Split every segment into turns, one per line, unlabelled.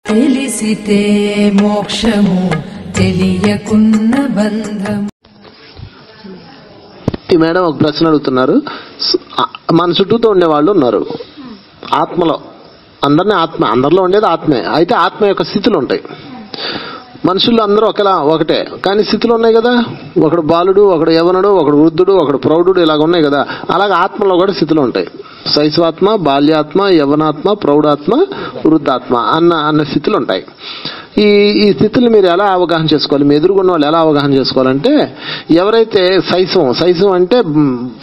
తెలిసితే మోక్షము తెలియకున్న బంధం.
ఈ మేడం ఒక ప్రశ్న అడుగుతున్నారు. మన చుట్టూతో ఉండేవాళ్ళు ఉన్నారు, ఆత్మలో అందరినీ అందరిలో ఉండేది ఆత్మే. అయితే ఆత్మ యొక్క స్థితులు ఉంటాయి. మనుషులు అందరూ ఒకటే, కానీ స్థితులు ఉన్నాయి కదా. ఒకడు బాలుడు, ఒకడు యవనుడు, ఒకడు వృద్ధుడు, ఒకడు ప్రౌఢుడు, ఇలాగ ఉన్నాయి కదా. అలాగే ఆత్మలో కూడా స్థితులు ఉంటాయి. శైశవాత్మ, బాల్యాత్మ, యవనాత్మ, ప్రౌఢాత్మ, వృద్ధాత్మ అన్న స్థితులు ఉంటాయి. ఈ స్థితులు మీరు ఎలా అవగాహన చేసుకోవాలి, మీ ఎదురుగున్న వాళ్ళు ఎలా అవగాహన చేసుకోవాలంటే, ఎవరైతే శైశవం అంటే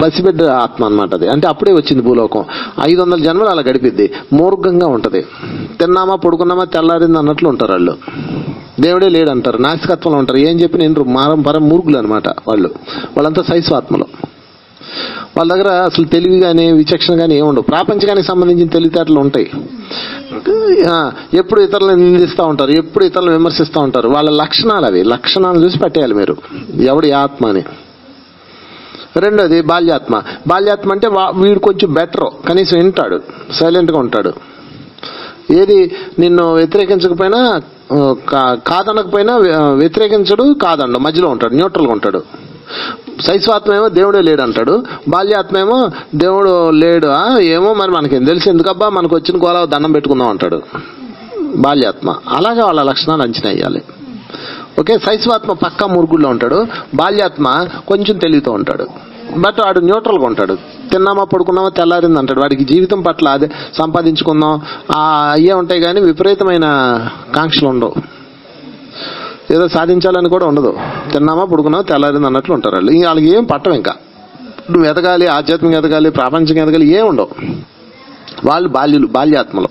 పసిబిడ్డ ఆత్మ అనమాట. అది అంటే అప్పుడే వచ్చింది భూలోకం. 500 జన్మలు అలా గడిపిద్ది. మూర్ఘంగా ఉంటది. తిన్నామా పడుకున్నామా తెల్లారింది అన్నట్లు ఉంటారు వాళ్ళు. దేవుడే లేడంటారు, నాస్తికత్వంలో ఉంటారు. ఏం చెప్పిన ఇండ్రు పరం మూర్ఖులు అనమాట వాళ్ళంతా శైశవాత్మలో. వాళ్ళ దగ్గర అసలు తెలివి కానీ విచక్షణ కానీ ఏముండవు. ప్రాపంచకానికి సంబంధించిన తెలివితేటలు ఉంటాయి. ఎప్పుడు ఇతరులను నిందిస్తూ ఉంటారు, ఎప్పుడు ఇతరులను విమర్శిస్తూ ఉంటారు. వాళ్ళ లక్షణాలు అవి. లక్షణాలు చూసి పెట్టేయాలి మీరు ఎవడి ఆత్మ అని. రెండోది బాల్యాత్మ. బాల్యాత్మ అంటే వీడు కొంచెం బెటర్, కనీసం వింటాడు, సైలెంట్ గా ఉంటాడు. ఏది నిన్ను వ్యతిరేకించకపోయినా కాదనకపోయినా వ్యతిరేకించడు, కాదండు, మధ్యలో ఉంటాడు, న్యూట్రల్ గా ఉంటాడు. శైశవాత్మ ఏమో దేవుడే లేడు అంటాడు. బాల్యాత్మ ఏమో దేవుడు లేడు, ఏమో మరి మనకేం తెలిసి ఎందుకబ్బా మనకు వచ్చిన గోళ దండం పెట్టుకుందాం అంటాడు బాల్యాత్మ. అలాగే వాళ్ళ లక్షణాలు అంచనా వేయాలి. ఓకే, శైశవాత్మ పక్కా మురుగుల్లో ఉంటాడు. బాల్యాత్మ కొంచెం తెలివితో ఉంటాడు, బట్ వాడు న్యూట్రల్ గా ఉంటాడు. తిన్నామా పడుకున్నామా తెల్లారింది అంటాడు. వాడికి జీవితం పట్ల అదే సంపాదించుకుందాం అయ్యే ఉంటాయి, కానీ విపరీతమైన కాంక్షలు ఉండవు. ఏదో సాధించాలని కూడా ఉండదు. తిన్నామా పడుకున్నామా తెల్లారింది అన్నట్లు ఉంటారు వాళ్ళు. వాళ్ళకి ఏం పట్టం. ఇంకా నువ్వు ఎదగాలి, ఆధ్యాత్మికంగా ఎదగాలి, ప్రాపంచికంగా ఎదగాలి ఏం ఉండవు. వాళ్ళు బాల్యాత్మలో.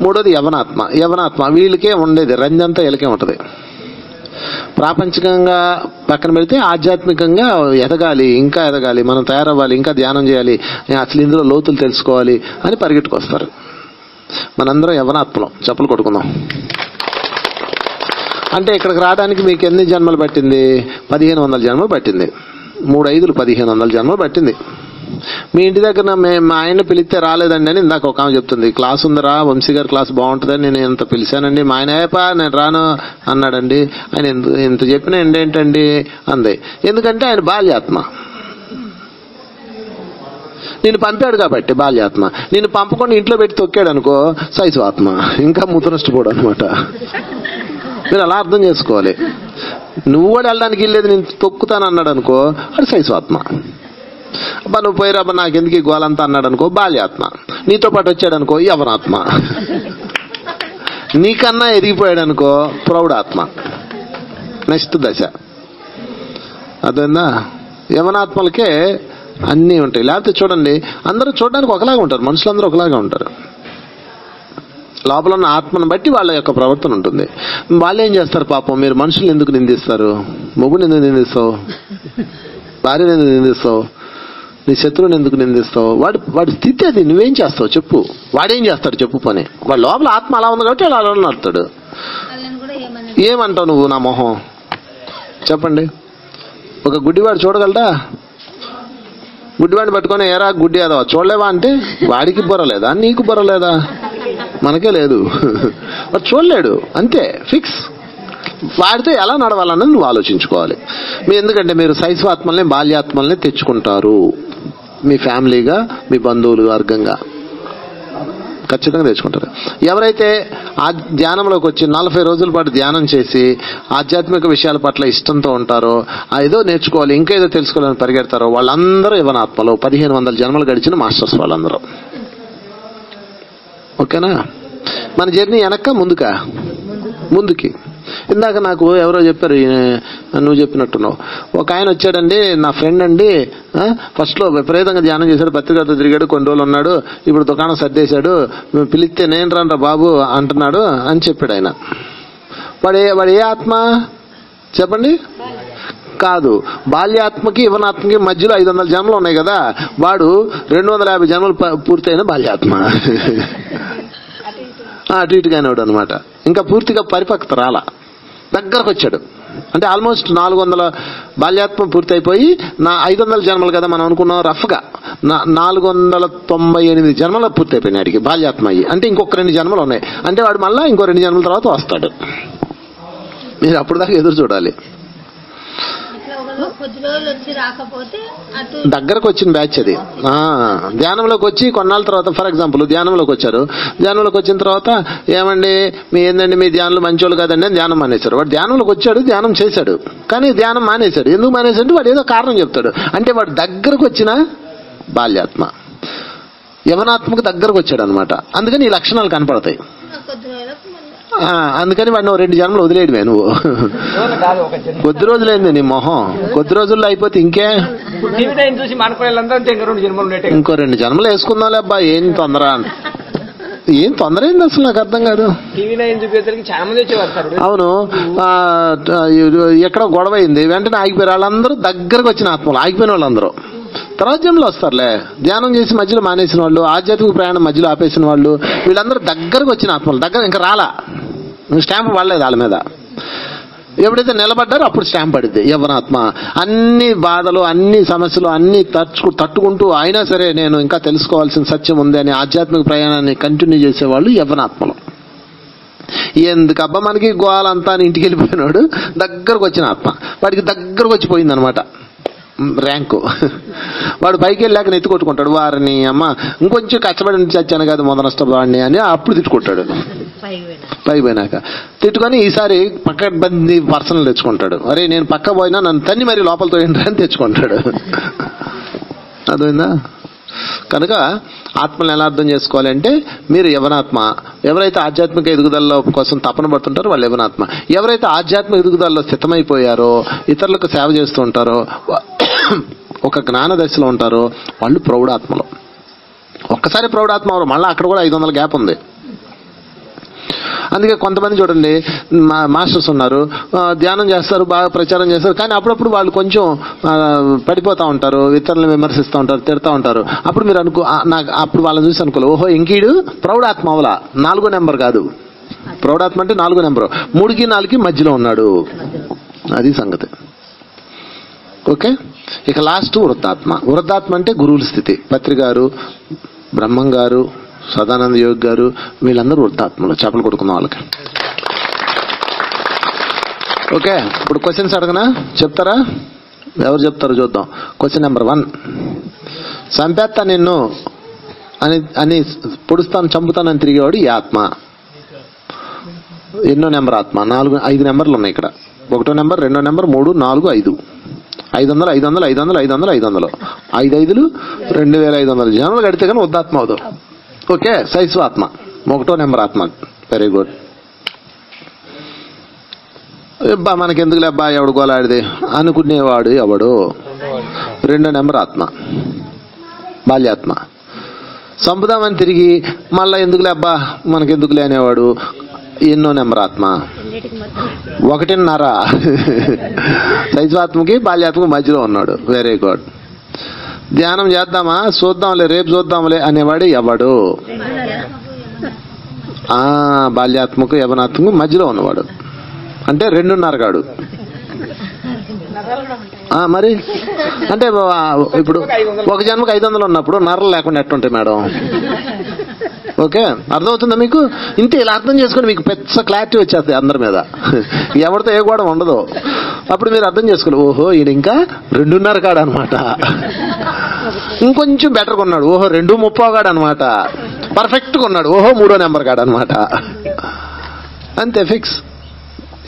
మూడోది యవనాత్మ. వీళ్ళకే ఉండేది రంజంతా వీళ్ళకే ఉంటది. ప్రాపంచికంగా పక్కన పెడితే ఆధ్యాత్మికంగా ఎదగాలి, ఇంకా ఎదగాలి, మనం తయారవ్వాలి, ఇంకా ధ్యానం చేయాలి, అసలు ఇందులో లోతులు తెలుసుకోవాలి అని పరిగెట్టుకొస్తారు. మనందరం యవనాత్మలో చెప్పులు కొట్టుకుందాం. అంటే ఇక్కడికి రావడానికి మీకు ఎన్ని జన్మలు పట్టింది? 1500 జన్మలు పట్టింది. 3×5 1500 జన్మలు పట్టింది. మీ ఇంటి దగ్గర మా ఆయన పిలిస్తే రాలేదండి అని ఇందాక ఒక ఆమె చెప్తుంది. క్లాస్ ఉందరా, వంశీ గారి క్లాస్ బాగుంటుందని నేను ఎంత పిలిచానండి, మా ఆయన ఏపా నేను రాను అన్నాడండి. ఆయన ఎంత చెప్పినా ఏంటండి అంది. ఎందుకంటే ఆయన బాల్యాత్మ. నేను పంపాడు కాబట్టి బాల్యాత్మ. నేను పంపకుండా ఇంట్లో పెట్టి తొక్కాడు అనుకో శైశవాత్మ, ఇంకా ముతనష్టపోడు అనమాట. మీరు అలా అర్థం చేసుకోవాలి. నువ్వు కూడా వెళ్ళడానికి వెళ్ళేది నేను తొక్కుతాను అన్నాడు అనుకో అది శైశవాత్మ. అబ్బా నువ్వు పోయిరాబ్బా నాకెందుకు ఈ గోలంతా అన్నాడు అనుకో బాల్యాత్మ. నీతో పాటు వచ్చాడు అనుకో యవనాత్మ. నీకన్నా ఎదిగిపోయాడు అనుకో ప్రౌఢాత్మ. నెక్స్ట్ దశ అదేందా. యవనాత్మలకే అన్నీ ఉంటాయి. లేకపోతే చూడండి అందరూ చూడడానికి ఒకలాగా ఉంటారు, మనుషులందరూ ఒకలాగా ఉంటారు. లోపల ఉన్న ఆత్మను బట్టి వాళ్ళ యొక్క ప్రవర్తన ఉంటుంది. వాళ్ళు ఏం చేస్తారు పాపం? మీరు మనుషులు ఎందుకు నిందిస్తారు? మొగుని ఎందుకు నిందిస్తావు? భార్యను ఎందుకు నిందిస్తావు? నీ శత్రువుని ఎందుకు నిందిస్తావు? వాడి స్థితి అది. నువ్వేం చేస్తావు చెప్పు? వాడేం చేస్తాడు చెప్పు పని? వాడు లోపల ఆత్మ అలా ఉంది కాబట్టి అలా నడుతాడు. ఏమంటావు నువ్వు? నా మొహం చెప్పండి. ఒక గుడ్డివాడు చూడగలడా? గుడ్డివాడిని పట్టుకొని ఏరా గుడ్డి అదో చూడలేవా అంటే వాడికి బుర్రలేదా? నీకు బుర్రలేదా? మనకే లేదు. వాడు చూడలేడు, అంతే ఫిక్స్. వాడితో ఎలా నడవాలన్నది నువ్వు ఆలోచించుకోవాలి. ఎందుకంటే మీరు శైశవాత్మల్ని బాల్యాత్మల్ని తెచ్చుకుంటారు. మీ ఫ్యామిలీగా, మీ బంధువులు వర్గంగా ఖచ్చితంగా తెచ్చుకుంటారు. ఎవరైతే ఆ ధ్యానంలోకి వచ్చి 40 రోజుల పాటు ధ్యానం చేసి ఆధ్యాత్మిక విషయాల పట్ల ఇష్టంతో ఉంటారో, ఏదో నేర్చుకోవాలి, ఇంకా ఏదో తెలుసుకోవాలని పరిగెడతారో వాళ్ళందరూ యవనాత్మలో 1500 జన్మలు గడిచిన మాస్టర్స్ వాళ్ళందరూ. ఓకేనా? మన జర్నీ వెనక్క ముందుకి. ఇందాక నాకు ఎవరో చెప్పారు, నువ్వు చెప్పినట్టున్నావు. ఒక ఆయన వచ్చాడండి, నా ఫ్రెండ్ అండి, ఫస్ట్ లో విపరీతంగా ధ్యానం చేశాడు, పత్రికతో తిరిగాడు, కొన్ని రోజులు ఉన్నాడు, ఇప్పుడు దుకాణం సర్దేశాడు, పిలిస్తే నేను రాను రా బాబు అంటున్నాడు అని చెప్పాడు ఆయన. వాడు ఏ ఆత్మ చెప్పండి? కాదు, బాల్యాత్మకి యవనాత్మకి మధ్యలో 500 జన్మలు ఉన్నాయి కదా. వాడు 250 జన్మలు పూర్తయిన బాల్యాత్మ. అటు ఇటుగానే వాడు అనమాట. ఇంకా పూర్తిగా పరిపక్వత రాలా, దగ్గరకు వచ్చాడు. అంటే ఆల్మోస్ట్ 400 బాల్యాత్మ పూర్తయిపోయి 500 జన్మలు కదా మనం అనుకున్నాం రఫ్గా. 498 జన్మలు పూర్తయిపోయినాయి వాడికి బాల్యాత్మ అయ్యి. అంటే ఇంకొక 2 జన్మలు ఉన్నాయి. అంటే వాడు మళ్ళీ ఇంకో 2 జన్మల తర్వాత వస్తాడు. మీరు అప్పుడు దాకా ఎదురు చూడాలి. దగ్గరకు వచ్చిన బ్యాచ్ అది. ధ్యానంలోకి వచ్చి కొన్నాళ్ళ తర్వాత, ఫర్ ఎగ్జాంపుల్ ధ్యానంలోకి వచ్చారు. ధ్యానంలోకి వచ్చిన తర్వాత ఏమండి ఏందండి మీ ధ్యానంలో మంచోళ్ళు కాదండి అని ధ్యానం మానేశారు. వాడు ధ్యానంలోకి వచ్చాడు, ధ్యానం చేశాడు, కానీ ధ్యానం మానేశాడు. ఎందుకు మానేశాడు? వాడు ఏదో కారణం చెప్తాడు. అంటే వాడు దగ్గరకు వచ్చిన బాల్యాత్మ యవనాత్మకు దగ్గరకు వచ్చాడు అనమాట. అందుకని ఈ లక్షణాలు కనపడతాయి. అందుకని వాడిని 2 జన్మలు వదిలేయడమే నువ్వు. కొద్ది రోజులైంది నీ మొహం, కొద్ది రోజుల్లో అయిపోతే ఇంకే ఇంకో 2 జన్మలు వేసుకుందాంలే అబ్బా, ఏం తొందర ఏంది అసలు నాకు అర్థం కాదు. అవును, ఎక్కడో గొడవ అయింది, వెంటనే ఆగిపోయారు. వాళ్ళందరూ దగ్గరకు వచ్చిన ఆత్మలు, ఆగిపోయిన వాళ్ళందరూ తర్వాత జన్మలో వస్తారులే. ధ్యానం చేసి మధ్యలో మానేసిన వాళ్ళు, ఆధ్యాత్మిక ప్రయాణం మధ్యలో ఆపేసిన వాళ్ళు, వీళ్ళందరూ దగ్గరకు వచ్చిన ఆత్మలు. దగ్గర ఇంకా రాలా, స్టాంప్ పడలేదు వాళ్ళ మీద. ఎప్పుడైతే నిలబడ్డారో అప్పుడు స్టాంప్ పడింది యవ్వనాత్మ. అన్ని బాధలు, అన్ని సమస్యలు అన్ని తట్టుకుంటూ అయినా సరే నేను ఇంకా తెలుసుకోవాల్సిన సత్యం ఉంది అని ఆధ్యాత్మిక ప్రయాణాన్ని కంటిన్యూ చేసేవాళ్ళు యవ్వనాత్మలు. ఎందుకబ్బా మనకి గోలంతా అని ఇంటికి వెళ్ళిపోయినాడు, దగ్గరకు వచ్చిన ఆత్మ వాడికి దగ్గరకు వచ్చిపోయింది అనమాట ర్యాంకు. వాడు పైకి వెళ్ళాక నెత్తి కొట్టుకుంటాడు, వారిని అమ్మ ఇంకొంచెం కష్టపడి చచ్చాను కదా మొదనష్టవాడిని అని అప్పుడు తిట్టుకుంటాడు. పైకి పోయినాక తిట్టుకొని ఈసారి పక్క బంది పర్సనల్ తెచ్చుకుంటాడు. అరే నేను పక్క పోయినా నన్ను తన్ని మరి లోపలతో ఏంటి అని తెచ్చుకుంటాడు. అర్థమైందా? కనుక ఆత్మలను ఎలా అర్థం చేసుకోవాలంటే, మీరు యవనాత్మ. ఎవరైతే ఆధ్యాత్మిక ఎదుగుదల కోసం తపన పడుతుంటారో వాళ్ళు యవనాత్మ. ఎవరైతే ఆధ్యాత్మిక ఎదుగుదలలో స్థితమైపోయారో, ఇతరులకు సేవ చేస్తూ ఉంటారో, ఒక జ్ఞాన దశలో ఉంటారో వాళ్ళు ప్రౌఢాత్మలు. ఒక్కసారి ప్రౌఢాత్మ అవరు, మళ్ళీ అక్కడ కూడా 500 గ్యాప్ ఉంది. అందుకే కొంతమంది చూడండి మాస్టర్స్ ఉన్నారు, ధ్యానం చేస్తారు, బాగా ప్రచారం చేస్తారు, కానీ అప్పుడప్పుడు వాళ్ళు కొంచెం పడిపోతూ ఉంటారు, ఇతరులను విమర్శిస్తూ ఉంటారు, తిడతా ఉంటారు. అప్పుడు మీరు నాకు అప్పుడు వాళ్ళని చూసి అనుకోవాలి, ఓహో ఇంకీడు ప్రౌఢాత్మ అవలా, 4వ నెంబర్ కాదు. ప్రౌఢాత్మ అంటే 4వ నెంబరు, 3కి 4కి మధ్యలో ఉన్నాడు. అది సంగతి. ఓకే, ఇక లాస్ట్ వృద్ధాత్మ. వృద్ధాత్మ అంటే గురువుల స్థితి. పత్రి గారు, బ్రహ్మం గారు, సదానంద యోగి గారు, వీళ్ళందరూ వృద్ధాత్మలు. చేపలు కొడుకున్న వాళ్ళకి. ఓకే, ఇప్పుడు క్వశ్చన్స్ అడగనా? చెప్తారా? ఎవరు చెప్తారో చూద్దాం. క్వశ్చన్ నెంబర్ 1, చంపేస్తా నిన్ను అని పొడుస్తాను, చంపుతానని తిరిగేవాడు ఈ ఆత్మ. ఎన్నో నెంబర్ ఆత్మ? 5 నెంబర్లు ఉన్నాయి ఇక్కడ. 1వ నెంబర్, 2వ నెంబర్, 3, 4, 5. 500, 500, 500, 500, 500, 5 5లు 2500 జనాలు కడితే కానీ వృద్ధాత్మ అవుదు. ఓకే, శైశవాత్మ 1వ నెంబర్ ఆత్మ. Very good. అబ్బా మనకెందుకులే అబ్బా ఎవడు గోలాడిది అనుకునేవాడు ఎవడు? 2వ నెంబర్ ఆత్మ, బాల్యాత్మ. చంపుదామని తిరిగి మళ్ళా ఎందుకులే అబ్బా మనకెందుకులే అనేవాడు ఎన్నో నెంబర్ ఆత్మ? 1.5. శైశవాత్మకి బాల్యాత్మకి మధ్యలో ఉన్నాడు. Very good. ధ్యానం చేద్దామా, చూద్దాంలే, రేపు చూద్దాంలే అనేవాడు ఎవడు? బాల్యాత్మకు యవనాత్మకు మధ్యలో ఉన్నవాడు. అంటే 2.5 గాడు. మరి అంటే ఇప్పుడు ఒక జన్మకు 500 ఉన్నప్పుడు నరలు లేకుండా ఎట్టుంటాయి మేడం? ఓకే, అర్థమవుతుందా మీకు? ఇంతే, ఇలా అర్థం చేసుకుని మీకు పెద్ద క్లారిటీ వచ్చేస్తాయి అందరి మీద. ఎవరితో ఏ కూడా ఉండదు. అప్పుడు మీరు అర్థం చేసుకోవాలి, ఓహో ఈయన ఇంకా 2.5 కాడు అనమాట. ఇంకొంచెం బెటర్గా ఉన్నాడు, ఓహో 2.30 కాడు అనమాట. పర్ఫెక్ట్గా ఉన్నాడు, ఓహో 3వ నెంబర్ కాడు అనమాట. అంతే, ఫిక్స్.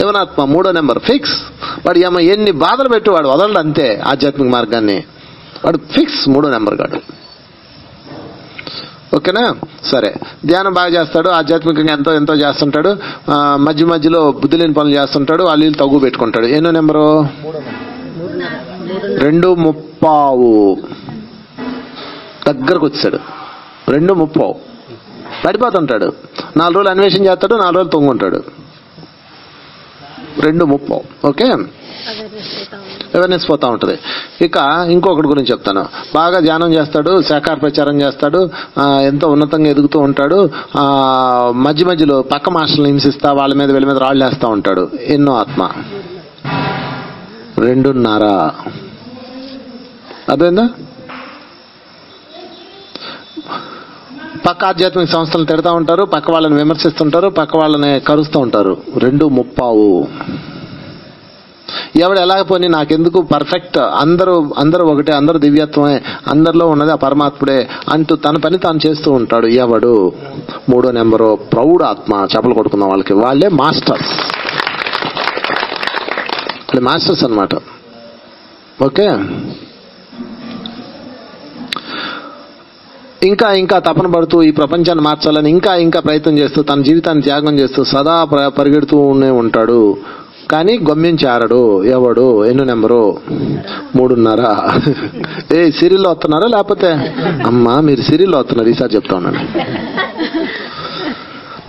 యవనాత్మ 3వ నెంబర్ ఫిక్స్. వాడు ఎన్ని బాధలు పెట్టేవాడు వదలడు అంతే. ఆధ్యాత్మిక మార్గాన్ని వాడు ఫిక్స్ 3వ నెంబర్ కాడు. ఓకేనా? సరే, ధ్యానం బాగా చేస్తాడు, ఆధ్యాత్మికంగా ఎంతో ఎంతో చేస్తుంటాడు, మధ్య మధ్యలో బుద్ధి లేని పనులు చేస్తుంటాడు, వాళ్ళు తగ్గు పెట్టుకుంటాడు. ఎన్నో నెంబరు? 2.30. దగ్గరకు వచ్చాడు 2.30. పడిపోతుంటాడు, 4 రోజులు అన్వేషణ చేస్తాడు, 4 రోజులు తొంగుంటాడు. 2.30. ఓకే, అవేర్నెస్ పోతా ఉంటుంది. ఇక ఇంకొకటి గురించి చెప్తాను. బాగా ధ్యానం చేస్తాడు, శాఖాహార ప్రచారం చేస్తాడు, ఎంతో ఉన్నతంగా ఎదుగుతూ ఉంటాడు, మధ్య మధ్యలో పక్క మాస్టర్లను హింసిస్తా వాళ్ళ మీద వీళ్ళ మీద రాళ్ళు వేస్తూ ఉంటాడు. ఎన్నో ఆత్మ? 2.5. అదేందా? పక్క ఆధ్యాత్మిక సంస్థలను తిడతా ఉంటారు, పక్క వాళ్ళని విమర్శిస్తుంటారు, పక్క వాళ్ళని కరుస్తూ ఉంటారు. 2.30. ఎవడు ఎలాగపోని నాకెందుకు, పర్ఫెక్ట్, అందరూ ఒకటే, అందరూ దివ్యత్వమే, అందరిలో ఉన్నది ఆ పరమాత్ముడే అంటూ తన పని తాను చేస్తూ ఉంటాడు. ఎవడు? 3వ నెంబరు ప్రౌఢ ఆత్మ. చేపలు కొట్టుకున్న వాళ్ళకి వాళ్ళే మాస్టర్స్. మాస్టర్స్ అన్నమాట. ఓకే. ఇంకా ఇంకా తపన పడుతూ ఈ ప్రపంచాన్ని మార్చాలని ఇంకా ప్రయత్నం చేస్తూ తన జీవితాన్ని త్యాగం చేస్తూ సదా పరిగెడుతూనే ఉంటాడు. కానీ గమ్యం చేరడు. ఎవడు? ఎన్నో నెంబరు? 3.5. సిరిల్లో వస్తున్నారా లేకపోతే? అమ్మా మీరు సిరిల్లో వస్తున్నారు, ఈసారి చెప్తా ఉన్నాను.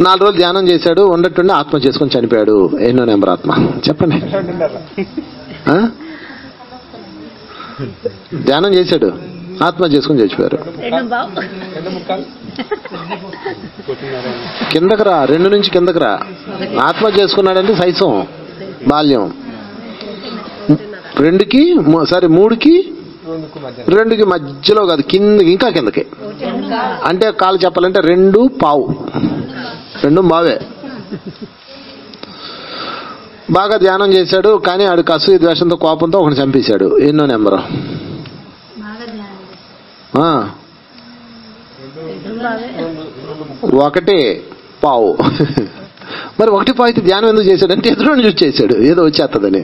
4 రోజులు ధ్యానం చేశాడు, ఉండట్టుండి ఆత్మ చేసుకుని చనిపోయాడు. ఎన్నో నెంబర్ ఆత్మ చెప్పండి. ధ్యానం చేశాడు, ఆత్మ చేసుకుని చచ్చిపోయారు. కిందకు రా, 2 నుంచి కిందకు రా. ఆత్మ చేసుకున్నాడంటే శైశవం, బాల్యం. 2కి 3కి 2కి మధ్యలో కాదు, కిందకి, ఇంకా కిందకి. అంటే కాలు చెప్పాలంటే 2.15. 2.15. బాగా ధ్యానం చేశాడు, కానీ ఆడు అసూయ ద్వేషంతో కోపంతో ఒకటి చంపేశాడు. ఎన్నో నెంబరు? 1.15. మరి 1.15 అయితే ధ్యానం ఎందుకు చేశాడంటే ఎదురుని చూసి చేశాడు, ఏదో వచ్చేస్తుందని.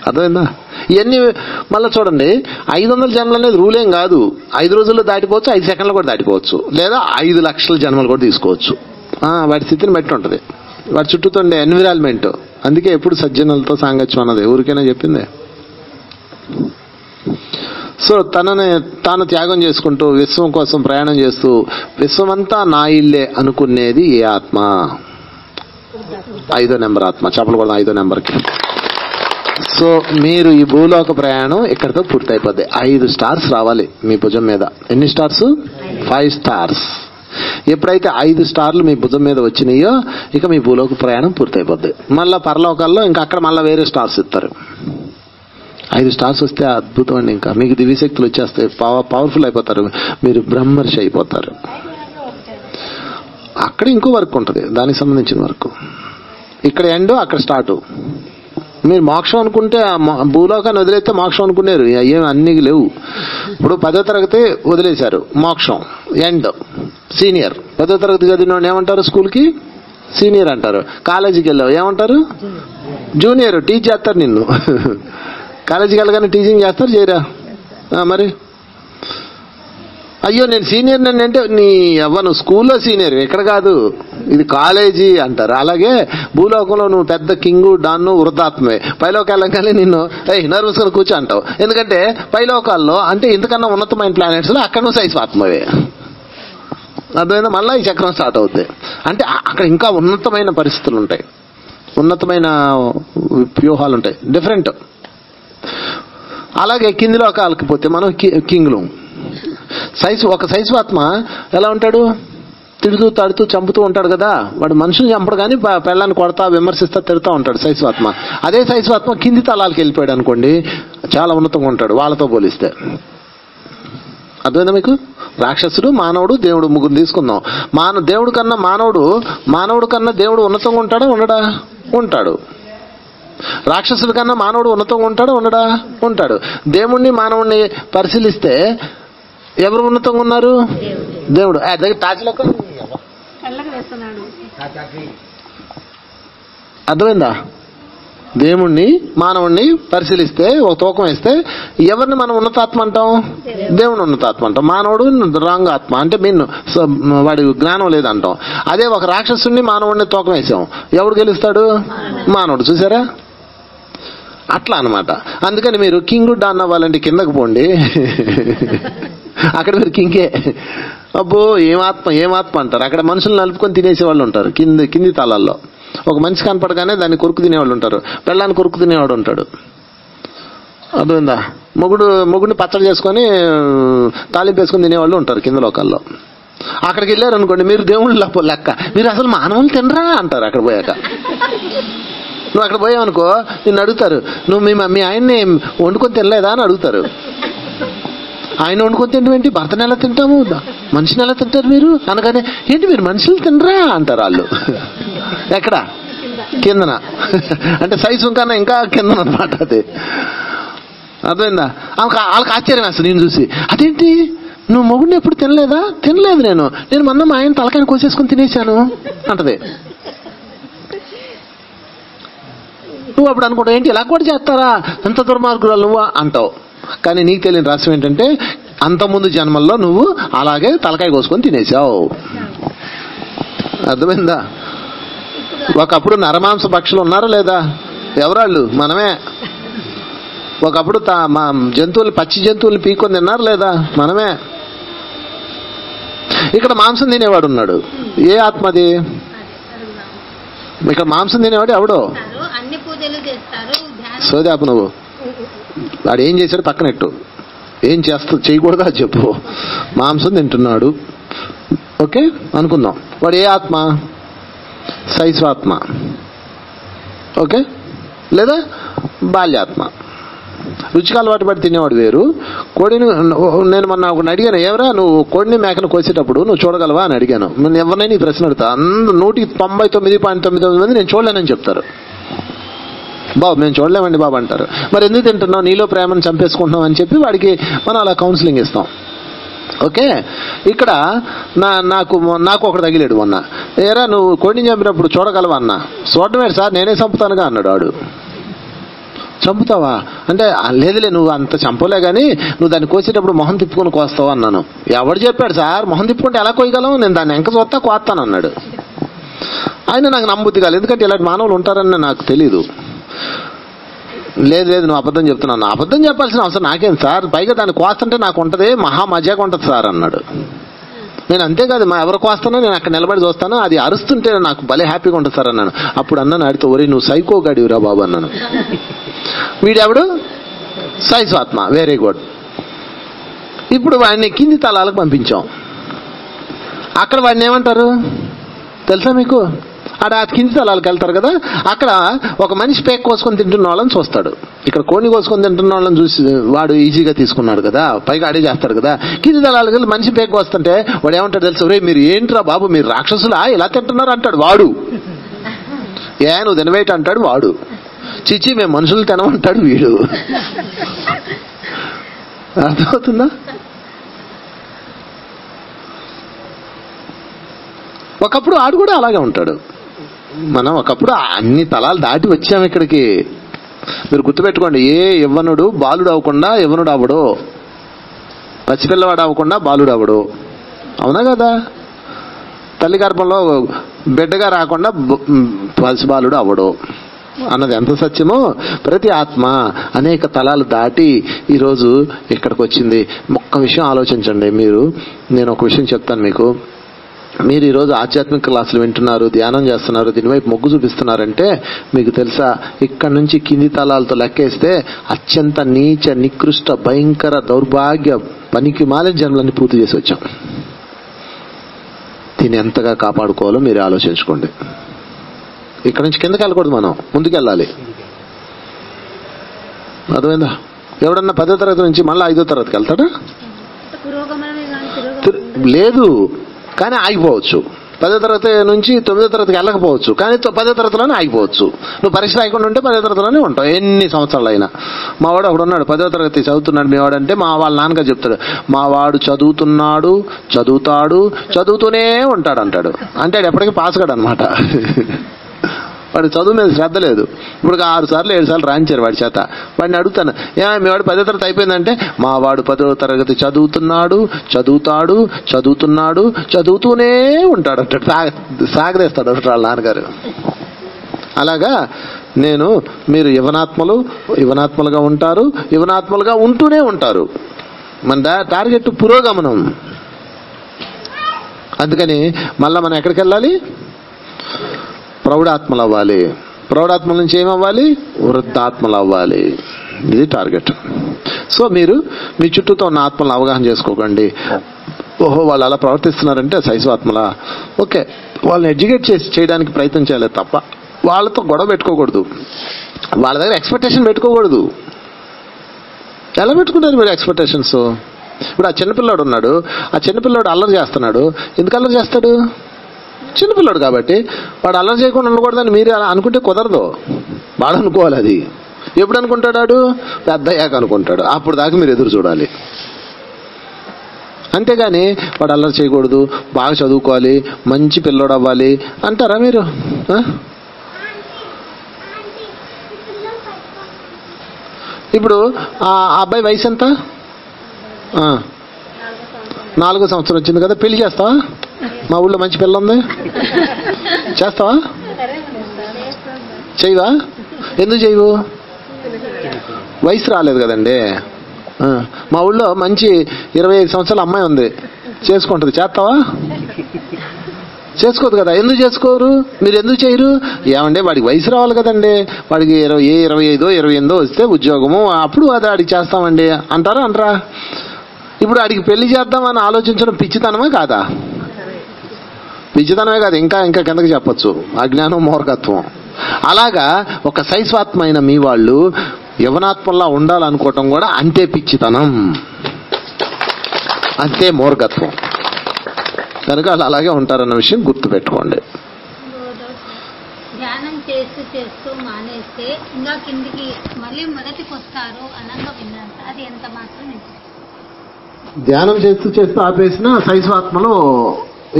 అర్థమైందా? ఇవన్నీ మళ్ళీ చూడండి, 500 జన్మలు అనేది రూలేం కాదు. 5 రోజుల్లో దాటిపోవచ్చు, 5 సెకండ్లు కూడా దాటిపోవచ్చు, లేదా 5 లక్షల జన్మలు కూడా తీసుకోవచ్చు. వాటి స్థితిని బట్టి ఉంటుంది, వాటి చుట్టూతో ఉండే ఎన్విరాన్మెంట్. అందుకే ఎప్పుడు సజ్జనులతో సాంగత్యం అన్నది ఊరికైనా చెప్పిందే. సో తనని తాను త్యాగం చేసుకుంటూ విశ్వం కోసం ప్రయాణం చేస్తూ విశ్వమంతా నా ఇల్లే అనుకునేది ఏ ఆత్మ? 5వ నెంబర్ ఆత్మ. చేపలు కూడా 5వ నెంబర్కి. సో మీరు ఈ భూలోక ప్రయాణం ఇక్కడితో పూర్తయిపోద్ది. 5 స్టార్స్ రావాలి మీ భుజం మీద. ఎన్ని స్టార్స్? 5 స్టార్స్. ఎప్పుడైతే 5 స్టార్లు మీ భుజం మీద వచ్చినాయో ఇక మీ భూలోక ప్రయాణం పూర్తయిపోద్ది. మళ్ళా పరలోకాల్లో ఇంకా అక్కడ మళ్ళీ వేరే స్టార్స్ ఇస్తారు. 5 స్టార్స్ వస్తే అద్భుతం అండి. ఇంకా మీకు దివ్యశక్తులు వచ్చేస్తాయి, పవర్ఫుల్ అయిపోతారు, మీరు బ్రహ్మర్షి అయిపోతారు. అక్కడ ఇంకో వర్క్ ఉంటుంది, దానికి సంబంధించిన వర్క్. ఇక్కడ ఎండ్, అక్కడ స్టార్ట్. మీరు మోక్షం అనుకుంటే భూలోకాన్ని వదిలేస్తే మోక్షం అనుకున్నారు, ఏమి అన్ని లేవు. ఇప్పుడు 10వ తరగతి వదిలేశారు, మోక్షం ఎండ్. సీనియర్ 10వ తరగతి చదివిన ఏమంటారు? స్కూల్కి సీనియర్ అంటారు. కాలేజీకి వెళ్ళావు ఏమంటారు? జూనియర్. టీచ్ చేస్తారు నిన్ను. కాలేజీకి వెళ్ళగానే టీచింగ్ చేస్తారు, చేయరా? మరి అయ్యో నేను సీనియర్ నన్ను అంటే నీ నువ్వు స్కూల్లో సీనియర్, ఎక్కడ కాదు, ఇది కాలేజీ అంటారు. అలాగే భూలోకంలో నువ్వు పెద్ద కింగు, డాన్ను, వృద్ధాత్మే. పైలోకి వెళ్ళగానే నిన్ను నర్వస్ గా కూర్చో అంటావు. ఎందుకంటే పైలోకాల్లో అంటే ఇంతకన్నా ఉన్నతమైన ప్లానెట్స్ లో అక్కడ నువ్వు శైశవాత్మవే. అర్థమైందా? మళ్ళీ ఈ చక్రం స్టార్ట్ అవుతాయి. అంటే అక్కడ ఇంకా ఉన్నతమైన పరిస్థితులు ఉంటాయి, ఉన్నతమైన వ్యూహాలు ఉంటాయి, డిఫరెంట్. అలాగే కింది లోకాలకి పోతే మనం కింగ్లు. ఒక శైశవాత్మ ఎలా ఉంటాడు? తిడుతూ తడుతూ చంపుతూ ఉంటాడు కదా. వాడు మనుషులు చంపడు కానీ పెళ్ళాన్ని కొడతా, విమర్శిస్తా, తిడుతూ ఉంటాడు శైశవాత్మ. అదే శైశవాత్మ కింది తలాలకి వెళ్ళిపోయాడు అనుకోండి, చాలా ఉన్నతంగా ఉంటాడు వాళ్ళతో పోలిస్తే. అర్థమైందా మీకు? రాక్షసుడు, మానవుడు, దేవుడు, ముగ్గురు తీసుకుందాం. దేవుడు కన్నా మానవుడు కన్నా దేవుడు ఉన్నతంగా ఉంటాడా? ఉంటాడు. రాక్షసుడి కన్నా మానవుడు ఉన్నతంగా ఉంటాడా? ఉంటాడు. దేవుణ్ణి మానవుణ్ణి పరిశీలిస్తే ఎవరు ఉన్నతంగా ఉన్నారు? దేవుడు. అర్థమైందా? దేవుణ్ణి మానవుణ్ణి పరిశీలిస్తే ఒక తూకం వేస్తే ఎవరిని మనం ఉన్నతాత్మ అంటాం? దేవుని ఉన్నతాత్మ అంటాం. మానవుడు రాంగ్ ఆత్మ అంటే వాడి జ్ఞానం లేదంటాం. అదే ఒక రాక్షసుని మానవుడిని తూకం వేసాం, ఎవడు గెలుస్తాడు? మానవుడు. చూసారా? అట్లా అనమాట. అందుకని మీరు కింగ్ డాన్ అవ్వాలంటే కిందకు పోండి, అక్కడ మీరు కింగే. అబ్బో ఏమాత్మ అంటారు. అక్కడ మనుషులు నలుపుకొని తినేసే వాళ్ళు ఉంటారు కింది తలాల్లో. ఒక మనిషి కనపడగానే దాన్ని కొరుకు తినేవాళ్ళు ఉంటారు, పెళ్ళాన్ని కొరుకు తినేవాడు ఉంటాడు. అర్థమైందా? మొగుడిని పచ్చడి చేసుకొని తాలింపు వేసుకొని తినేవాళ్ళు ఉంటారు కింద లోకాల్లో. అక్కడికి వెళ్ళారు అనుకోండి, మీరు దేవుళ్ళు లెక్క, మీరు అసలు మానవులు తినరా అంటారు అక్కడ పోయాక. నువ్వు అక్కడ పోయావనుకో నిన్ను అడుగుతారు, నువ్వు మీ ఆయన్ని వండుకొని తినలేదా అని అడుగుతారు. ఆయన వండుకొని తినడం ఏంటి, భర్తను ఎలా తింటాము, మనిషిని ఎలా తింటారు మీరు అనగానే, ఏంటి మీరు మనుషులు తినరా అంటారు వాళ్ళు. ఎక్కడ, కిందన. అంటే సైజు కన్నా ఇంకా కిందన అనమాట అది. అర్థమైందా? వాళ్ళకి ఆశ్చర్యం అసలు నేను చూసి, అదేంటి నువ్వు మొగుడిని ఎప్పుడు తినలేదా? తినలేదు నేను మొన్న మా ఆయన తలకాయని కోసేసుకుని తినేశాను అంటది. నువ్వు అప్పుడు అనుకుంటావు, ఏంటి ఇలా కూడా చేస్తారా, ఎంత దుర్మార్గురాలు నువ్వు అంటావు. కానీ నీకు తెలియని రహస్యం ఏంటంటే అంతకుముందు జన్మల్లో నువ్వు అలాగే తలకాయ కోసుకొని తినేసావు. అర్థమైందా? ఒకప్పుడు నరమాంస భక్షులు ఉన్నారా లేదా? ఎవరాళ్ళు? మనమే. ఒకప్పుడు మా జంతువులు, పచ్చి జంతువులు పీక్కొని తిన్నారు లేదా? మనమే. ఇక్కడ మాంసం తినేవాడు ఉన్నాడు. ఏ ఆత్మది? ఇక్కడ మాంసం తినేవాడు ఎవడో. సోదాపు నువ్వు. వాడు ఏం చేశాడు పక్కనెట్టు, ఏం చేయకూడదా చెప్పు. మాంసం తింటున్నాడు, ఓకే అనుకుందాం. వాడు ఏ ఆత్మ? శైశవాత్మ, ఓకే, లేదా బాల్యాత్మ. రుచికి అలవాటు పడి తినేవాడు వేరు. కోడిని నేను మొన్న ఒకటి అడిగాను, ఎవరా నువ్వు కోడిని మేకను కోసేటప్పుడు నువ్వు చూడగలవా అని అడిగాను. నేను ఎవరినైనా ఈ ప్రశ్న అడుగుతా, 199.99 మంది నేను చూడలేనని చెప్తారు. బాబు మేము చూడలేమండి బాబు అంటారు. మరి ఎందుకు తింటున్నావు, నీలో ప్రేమను చంపేసుకుంటున్నావు అని చెప్పి వాడికి మనం అలా కౌన్సిలింగ్ ఇస్తాం. ఓకే, ఇక్కడ నాకు ఒకటి తగిలేడు మొన్న, ఏరా నువ్వు కోడిని చంపినప్పుడు చూడగలవా అన్న. చూడటమే సార్ నేనే చంపుతానుగా అన్నాడు వాడు. చంపుతావా అంటే, లేదులే నువ్వు అంత చంపలే కానీ నువ్వు దాన్ని కోసేటప్పుడు మొహం తిప్పుకొని కోస్తావు అన్నాను. ఎవడు చెప్పాడు సార్ మొహం తిప్పుకుంటే ఎలా కోయగలం, నేను దాన్ని ఎంక చూస్తా కోస్తాను అన్నాడు. ఆయన నాకు నమ్మబుద్ధి కాలేదు, ఎందుకంటే ఇలాంటి మానవులు ఉంటారని నాకు తెలీదు. లేదు నువ్వు అబద్ధం చెప్తున్నాను. అబద్ధం చెప్పాల్సిన అవసరం నాకేం సార్, పైగా దాన్ని కోస్తుంటే నాకు ఉంటుంది, మహా మజాగా ఉంటుంది సార్ అన్నాడు. నేను అంతేకాదు ఎవరు కోస్తానో నేను అక్కడ నిలబడి చూస్తాను, అది అరుస్తుంటే నాకు భలే హ్యాపీగా ఉంటుంది సార్ అన్నాను. అప్పుడు అన్నాను ఆడితో, ఒరే నువ్వు సైకో గాడివిరా బాబు అన్నాను. వీడెవడు? శైశవాత్మ. Very good. ఇప్పుడు వాడిని కింది తలాలకు పంపించాం. అక్కడ వాడిని ఏమంటారు తెలుసా మీకు? ఆడ కింది తలాలకు వెళ్తారు కదా, అక్కడ ఒక మనిషి పేక్ కోసుకొని తింటున్న వాళ్ళని చూస్తాడు. ఇక్కడ కోడిని కోసుకొని తింటున్న వాళ్ళని చూసి వాడు ఈజీగా తీసుకున్నాడు కదా, పైగా అడే చేస్తాడు కదా. కింది తలాలకు వెళ్ళి మనిషి పేక్ వస్తుంటే వాడు ఏమంటాడు తెలుసు, రే మీరు ఏంట్రా బాబు మీరు రాక్షసులా ఇలా తింటున్నారు అంటాడు వాడు. నువ్వు తినవేట అంటాడు వాడు. చిచ్చి మేము మనుషులు తినమంటాడు వీడు. అర్థమవుతుందా? ఒకప్పుడు ఆడు కూడా అలాగే ఉంటాడు. మనం ఒకప్పుడు అన్ని తలాలు దాటి వచ్చాము ఇక్కడికి. మీరు గుర్తుపెట్టుకోండి, ఏ యవ్వనుడు బాలుడు అవ్వకుండా యవ్వనుడు అవ్వడు, పసిపిల్లవాడు అవ్వకుండా బాలుడు అవ్వడు. అవునా కదా? తల్లి గర్భంలో బిడ్డగా రాకుండా పసిబాలుడు అవ్వడు అన్నది ఎంత సత్యమో, ప్రతి ఆత్మ అనేక తలాలు దాటి ఈరోజు ఇక్కడికి వచ్చింది. ఒక్క విషయం ఆలోచించండి మీరు. నేను ఒక విషయం చెప్తాను మీకు. మీరు ఈరోజు ఆధ్యాత్మిక క్లాసులు వింటున్నారు, ధ్యానం చేస్తున్నారు, దీనివైపు మొగ్గు చూపిస్తున్నారంటే మీకు తెలుసా, ఇక్కడ నుంచి కింది తలాలతో లెక్కేస్తే అత్యంత నీచ నికృష్ట భయంకర దౌర్భాగ్య పనికి మాలిన జన్మలన్నీ పూర్తి చేసి వచ్చాం. దీన్ని ఎంతగా కాపాడుకోవాలో మీరు ఆలోచించుకోండి. ఇక్కడ నుంచి కిందకి వెళ్ళకూడదు, మనం ముందుకెళ్ళాలి. అర్థమైందా? ఎవడన్నా 10వ తరగతి నుంచి మళ్ళీ 5వ తరగతికి వెళ్తాడా? లేదు, కానీ ఆగిపోవచ్చు. 10వ తరగతి నుంచి 9వ తరగతికి వెళ్ళకపోవచ్చు, కానీ 10వ తరగతిలోనే ఆగిపోవచ్చు. నువ్వు పరీక్ష రాయకుండా ఉంటే 10వ తరగతిలోనే ఉంటావు ఎన్ని సంవత్సరాలు అయినా. మా వాడు ఒకడు ఉన్నాడు 10వ తరగతి చదువుతున్నాడు. మీ వాడు అంటే మా వాళ్ళ నాన్నగారు చెప్తాడు, మా వాడు చదువుతున్నాడు, చదువుతాడు, చదువుతూనే ఉంటాడు అంటాడు. అంటే ఎప్పటికీ పాస్ కాడు అనమాట. వాడి చదువు మీద శ్రద్ధ లేదు. ఇప్పుడు 6 సార్లు 7 సార్లు రాయించారు వాడి చేత. వాడిని అడుగుతాను, మీ వాడు 10వ తరగతి అయిపోయిందంటే, మా వాడు 10వ తరగతి చదువుతున్నాడు, చదువుతాడు, చదువుతున్నాడు, చదువుతూనే ఉంటాడు అంటాడు. సాగదేస్తాడు అంటాడు వాళ్ళ నాన్నగారు. అలాగా మీరు యువనాత్మలుగా ఉంటారు, యువనాత్మలుగా ఉంటూనే ఉంటారు. మన టార్గెట్ పురోగమనం. అందుకని మళ్ళా మనం ఎక్కడికి వెళ్ళాలి? ప్రౌఢాత్మలు అవ్వాలి. ప్రౌఢాత్మల నుంచి ఏమవ్వాలి? వృద్ధాత్మలు అవ్వాలి. ఇది టార్గెట్. సో మీరు మీ చుట్టూతో ఉన్న ఆత్మలను అవగాహన చేసుకోకండి. ఓహో వాళ్ళు అలా ప్రవర్తిస్తున్నారంటే శైశవాత్మలా, ఓకే వాళ్ళని ఎడ్యుకేట్ చేయడానికి ప్రయత్నం చేయాలి తప్ప వాళ్ళతో గొడవ పెట్టుకోకూడదు, వాళ్ళ దగ్గర ఎక్స్పెక్టేషన్ పెట్టుకోకూడదు. ఎలా పెట్టుకుంటారు మీరు ఎక్స్పెక్టేషన్స్? ఇప్పుడు ఆ చిన్నపిల్లాడు ఉన్నాడు, ఆ చిన్నపిల్లాడు అల్లరి చేస్తున్నాడు. ఎందుకు అల్లరి చేస్తాడు? చిన్నపిల్లాడు కాబట్టి. వాడు అల్లరి చేయకుండా ఉండకూడదని మీరు అనుకుంటే కుదరదు. వాడు అనుకోవాలి. అది ఎప్పుడు అనుకుంటాడు? వాడు పెద్ద అయ్యాక అనుకుంటాడు. అప్పుడు దాకా మీరు ఎదురు చూడాలి. అంతేగాని వాడు అల్లరి చేయకూడదు, బాగా చదువుకోవాలి, మంచి పిల్లోడు అవ్వాలి అంటారా మీరు? ఇప్పుడు ఆ అబ్బాయి వయసు ఎంత? 4వ సంవత్సరం వచ్చింది కదా, పెళ్లి చేస్తావా? మా ఊళ్ళో మంచి పిల్ల ఉంది, చేస్తావా? చేయవా? ఎందుకు చేయవు? వయసు రాలేదు కదండి. మా ఊళ్ళో మంచి 25 సంవత్సరాల అమ్మాయి ఉంది, చేసుకుంటుంది, చేస్తావా? చేసుకోదు కదా. ఎందుకు చేసుకోరు? మీరు ఎందుకు చేయరు? ఏమంటే వాడికి వయసు రావాలి కదండి, వాడికి 25, 28 వస్తే ఉద్యోగము, అప్పుడు అది వాడికి చేస్తామండి అంటారా? అంటారా? ఇప్పుడు వాడికి పెళ్లి చేద్దామని ఆలోచించడం పిచ్చితనమే కాదా? పిచ్చితనమే కాదు, ఇంకా ఇంకా కిందకి చెప్పచ్చు, అజ్ఞానం, మూర్ఖత్వం. అలాగా ఒక శైశవాత్మైన మీ వాళ్ళు యవనాత్మలా ఉండాలనుకోవటం కూడా అంతే పిచ్చితనం, అంతే మూర్ఖత్వం. కనుక వాళ్ళు అలాగే ఉంటారన్న విషయం గుర్తుపెట్టుకోండి.
ధ్యానం చేస్తూ చేస్తూ మానేస్తే ఇంకా కిందికి మళ్ళీ మొదటికి వస్తారు అనంగా విన్నాను. అది ఎంత మాత్రం
ధ్యానం చేస్తూ చేస్తూ ఆపేసిన శైశవాత్మలో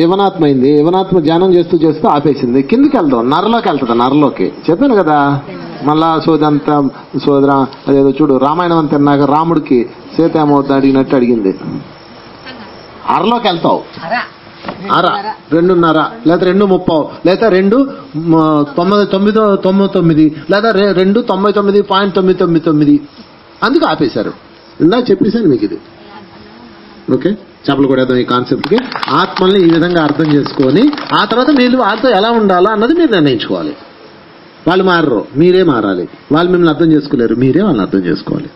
యవనాత్మ అయింది. యవనాత్మ ధ్యానం చేస్తూ చేస్తూ ఆపేసింది, కిందికి వెళ్దాం, నరలోకి వెళ్తుంది. నరలోకి చెప్పాను కదా, మళ్ళా సోదంతా సోదర అదేదో చూడు, రామాయణం అంతా తిన్నాక రాముడికి సీత ఏమవుతుంది అడిగినట్టు అడిగింది. అరలోకి వెళ్తావు, 2:30 లేదా 2:30 లేదా 2:99 లేదా 2:99.999. అందుకు ఆపేశారు. ఇందాక చెప్పేశాను మీకు ఇది. ఓకే, చెప్పలు కూడా ఈ కాన్సెప్ట్ కి ఆత్మల్ని ఈ విధంగా అర్థం చేసుకొని ఆ తర్వాత మీరు వాళ్ళతో ఎలా ఉండాలో అన్నది మీరు నిర్ణయించుకోవాలి. వాళ్ళు మారరు, మీరే మారాలి. వాళ్ళు మిమ్మల్ని అర్థం చేసుకోలేరు, మీరే వాళ్ళని అర్థం చేసుకోవాలి.